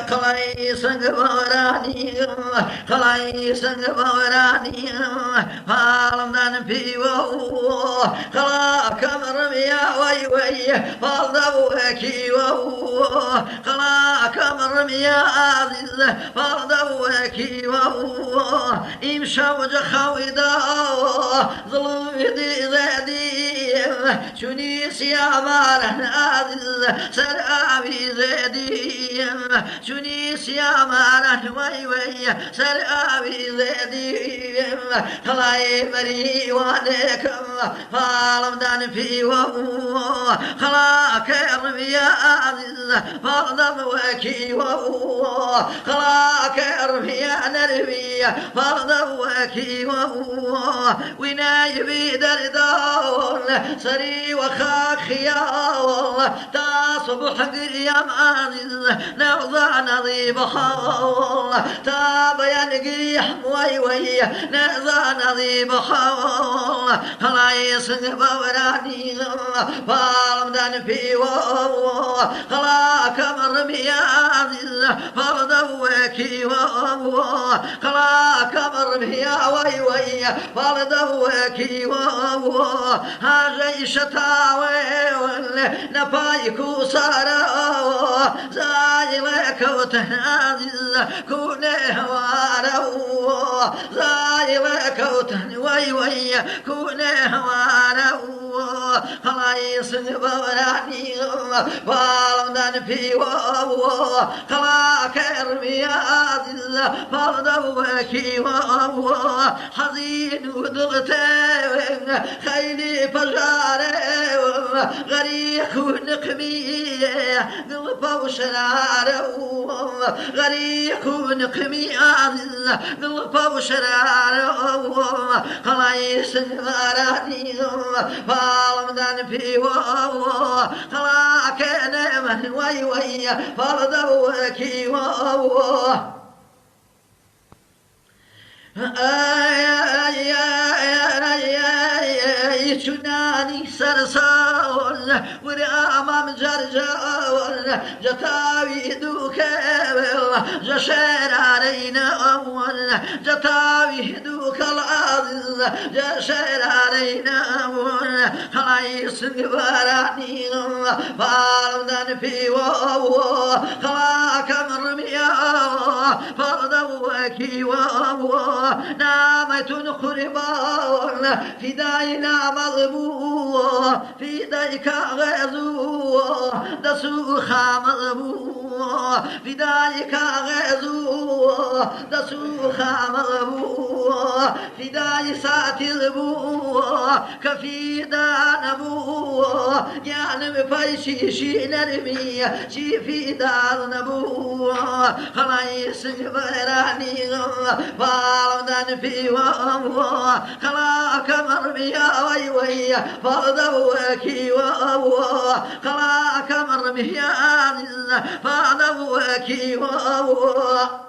خلاي سنغوراني خلاي سنغوراني فالمدن بيو خلا كمر يا وي وي فالدوكي و خلا كمر يا عزيز فالدوكي و امشى وجه خويدا ظلم يدي زادي شنيس يا مالن عزيز سرابي زادي شنيس يا مالن وي وي سرابي زادي خلاي مري وانكم فالمدن في و خلا كرم يا عزيز فالدوكي و خلا كرم يا نربي فالدوكي و ويناي بدردون سري وخاك خيال تصبح قريم عزيز نوضع نظيب حول تابين قريح وي وي نوضع نظيب حول خلا يسنب وراني فالمدن في و خلا كمر يا عزيز فالدوكي و خلا كمر يا وي وي فالدوكي و هاجي شتاوي نفايكو سارا زاي لك وتنازز كوني هوارو زاي لك وتن وي وي كوني هوارو خلاي سنبوراني فالمدن في و خلا كرمي عزيز فالدوكي و حزين ودغتي خيلي فجاري غريق ونقمي قلبه وشراره غريق ونقمي عزيز قلبه وشراره خلاي سنبوراني فالمدن في و خلا كان من وي وي فالدوكي و شناني سرساون ورامام جرجاون جتاوي دوكاول جشير علينا أول جتاوي دوك العزيز جشير علينا أول خلاي سنباراني فالمدن في و خلا كمر يا فالدوكي و نامت خربان في داينا مضبوط في دايك غزو دسوخا مضبوط في دايك غزو دسوخا مضبوط في داي ساتر بو كفي دان بو يعني مفايشي شي نرمي شي في دار نبو خلاي سنبراني فالمدن في و خلا كمر يا وي وي فالدوكي و خلا كمر يا عزيز فالدوكي و